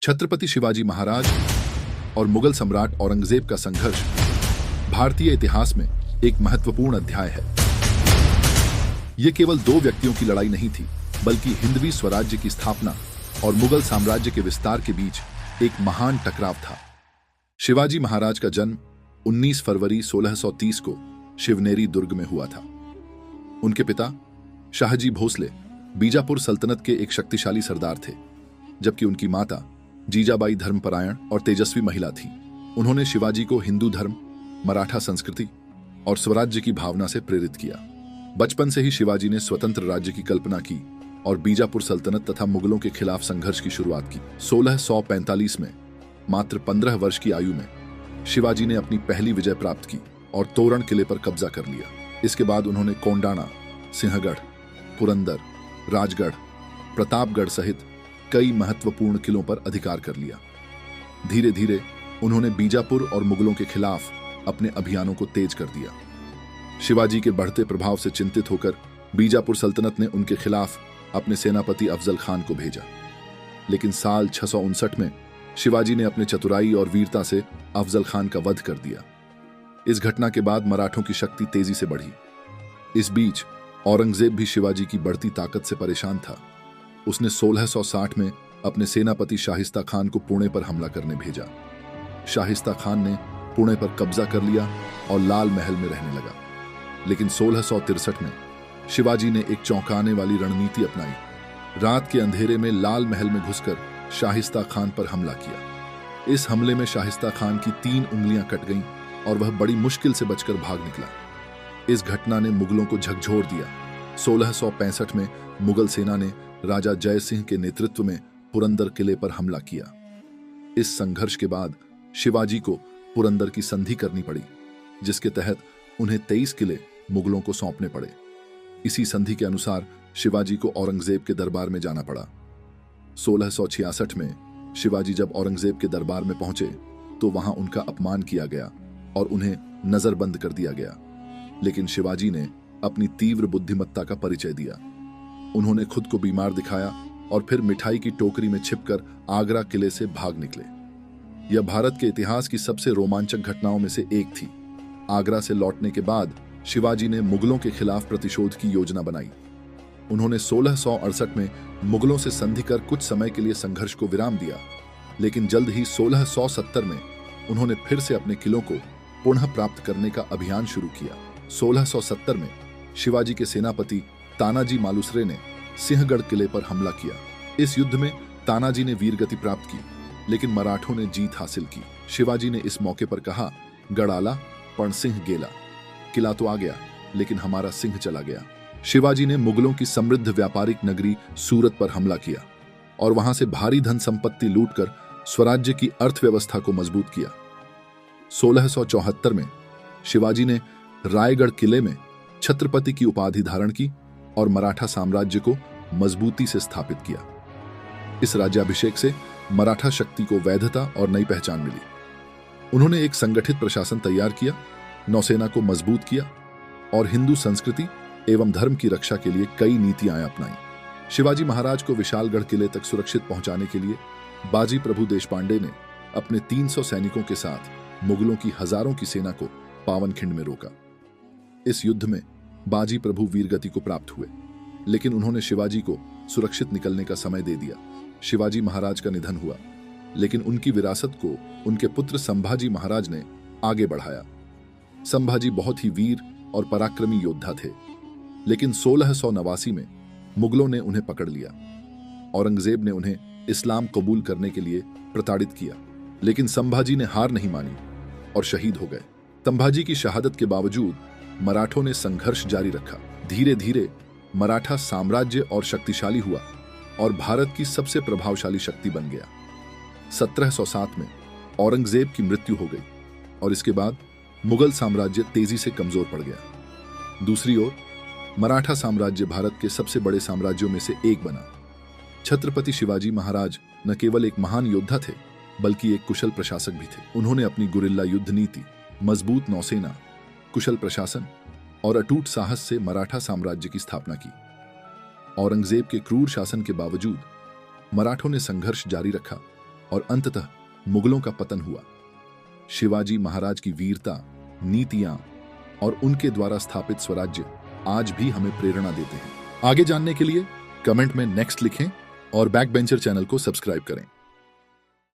छत्रपति शिवाजी महाराज और मुगल सम्राट औरंगजेब का संघर्ष भारतीय इतिहास में एक महत्वपूर्ण अध्याय है। यह केवल दो व्यक्तियों की लड़ाई नहीं थी, बल्कि हिंदवी स्वराज्य की स्थापना और मुगल साम्राज्य के विस्तार के बीच एक महान टकराव था। शिवाजी महाराज का जन्म 19 फरवरी 1630 को शिवनेरी दुर्ग में हुआ था। उनके पिता शाहजी भोसले बीजापुर सल्तनत के एक शक्तिशाली सरदार थे, जबकि उनकी माता जीजाबाई धर्मपरायण और तेजस्वी महिला थी। उन्होंने शिवाजी को हिंदू धर्म, मराठा संस्कृति और स्वराज्य की भावना से प्रेरित किया। बचपन से ही शिवाजी ने स्वतंत्र राज्य की कल्पना की और बीजापुर सल्तनत तथा मुगलों के खिलाफ संघर्ष की शुरुआत की। 1645 में मात्र 15 वर्ष की आयु में शिवाजी ने अपनी पहली विजय प्राप्त की और तोरण किले पर कब्जा कर लिया। इसके बाद उन्होंने कोंडाना, सिंहगढ़, पुरंदर, राजगढ़, प्रतापगढ़ सहित कई महत्वपूर्ण किलों पर अधिकार कर लिया। धीरे धीरे उन्होंने बीजापुर और मुगलों के खिलाफ अपने अभियानों को तेज कर दिया। शिवाजी के बढ़ते प्रभाव से चिंतित होकर बीजापुर सल्तनत ने उनके खिलाफ अपने सेनापति अफजल खान को भेजा, लेकिन साल 659 में शिवाजी ने अपने चतुराई और वीरता से अफजल खान का वध कर दिया। इस घटना के बाद मराठों की शक्ति तेजी से बढ़ी। इस बीच औरंगजेब भी शिवाजी की बढ़ती ताकत से परेशान था। उसने 1660 में अपने सेनापति शाहिस्ता खान को पुणे पर हमला करने भेजा। शाहिस्ता खान ने पुणे पर कब्जा कर लिया और लाल महल में रहने लगा। लेकिन 1663 में शिवाजी ने एक चौंकाने वाली रणनीति अपनाई। रात के अंधेरे में लाल महल में घुसकर शाहिस्ता खान पर हमला किया। इस हमले में शाहिस्ता खान की 3 उंगलियां कट गईं और वह बड़ी मुश्किल से बचकर भाग निकला। इस घटना ने मुगलों को झकझोर दिया। 1665 में मुगल सेना ने राजा जय सिंह के नेतृत्व में पुरंदर किले पर हमला किया। इस संघर्ष के बाद शिवाजी को पुरंदर की संधि करनी पड़ी, जिसके तहत उन्हें 23 किले मुगलों को सौंपने पड़े। इसी संधि के अनुसार शिवाजी को औरंगजेब के दरबार में जाना पड़ा। 1666 में शिवाजी जब औरंगजेब के दरबार में पहुंचे तो वहां उनका अपमान किया गया और उन्हें नजरबंद कर दिया गया। लेकिन शिवाजी ने अपनी तीव्र बुद्धिमत्ता का परिचय दिया। उन्होंने खुद को बीमार दिखाया और फिर मिठाई की टोकरी में छिपकर आगरा किले से भाग निकले। यह भारत के इतिहास की सबसे रोमांचक घटनाओं में से एक थी। आगरा से लौटने के बाद शिवाजी ने मुगलों के खिलाफ प्रतिशोध की योजना बनाई। उन्होंने 1668 में मुगलों से संधि कर कुछ समय के लिए संघर्ष को विराम दिया, लेकिन जल्द ही 1670 में उन्होंने फिर से अपने किलों को पुनः प्राप्त करने का अभियान शुरू किया। 1670 में शिवाजी के सेनापति तानाजी मालुसरे ने सिंहगढ़ किले पर हमला किया। इस युद्ध में तानाजी ने वीरगति प्राप्त की, लेकिन मराठों ने जीत हासिल की। शिवाजी ने इस मौके पर कहा, गढ़ आला पण सिंह गेला। किला तो आ गया, लेकिन हमारा सिंह चला गया। शिवाजी ने मुगलों की समृद्ध व्यापारिक नगरी सूरत पर हमला किया और वहां से भारी धन संपत्ति लूटकर स्वराज्य की अर्थव्यवस्था को मजबूत किया। 1674 में शिवाजी ने रायगढ़ किले में छत्रपति की उपाधि धारण की और मराठा साम्राज्य को मजबूती से स्थापित किया। इस राज्याभिषेक से मराठा शक्ति को वैधता और नई पहचान मिली। उन्होंने एक संगठित प्रशासन तैयार किया, नौसेना को मजबूत किया और हिंदू संस्कृति एवं धर्म की रक्षा के लिए कई नीतियां अपनाई। शिवाजी महाराज को विशालगढ़ किले तक सुरक्षित पहुंचाने के लिए बाजी प्रभु देशपांडे ने अपने 300 सैनिकों के साथ मुगलों की हजारों की सेना को पावनखिंड में रोका। इस युद्ध में बाजी प्रभु वीरगति को प्राप्त हुए, लेकिन उन्होंने शिवाजी को सुरक्षित निकलने का समय दे दिया। शिवाजी महाराज का निधन हुआ, लेकिन उनकी विरासत को उनके पुत्र संभाजी महाराज ने आगे बढ़ाया। संभाजी बहुत ही वीर और पराक्रमी योद्धा थे, लेकिन 1689 में मुगलों ने उन्हें पकड़ लिया। औरंगजेब ने उन्हें इस्लाम कबूल करने के लिए प्रताड़ित किया, लेकिन संभाजी ने हार नहीं मानी और शहीद हो गए। संभाजी की शहादत के बावजूद मराठों ने संघर्ष जारी रखा। धीरे धीरे मराठा साम्राज्य और शक्तिशाली हुआ और भारत की सबसे प्रभावशाली शक्ति बन गया। 1707 में औरंगजेब की मृत्यु हो गई और इसके बाद मुगल साम्राज्य तेजी से कमजोर पड़ गया। दूसरी ओर मराठा साम्राज्य भारत के सबसे बड़े साम्राज्यों में से एक बना। छत्रपति शिवाजी महाराज न केवल एक महान योद्धा थे, बल्कि एक कुशल प्रशासक भी थे। उन्होंने अपनी गुरिल्ला युद्ध नीति, मजबूत नौसेना, कुशल प्रशासन और अटूट साहस से मराठा साम्राज्य की स्थापना की। औरंगजेब के क्रूर शासन के बावजूद मराठों ने संघर्ष जारी रखा और अंततः मुगलों का पतन हुआ। शिवाजी महाराज की वीरता, नीतियां और उनके द्वारा स्थापित स्वराज्य आज भी हमें प्रेरणा देते हैं। आगे जानने के लिए कमेंट में नेक्स्ट लिखें और बैक बेंचर चैनल को सब्सक्राइब करें।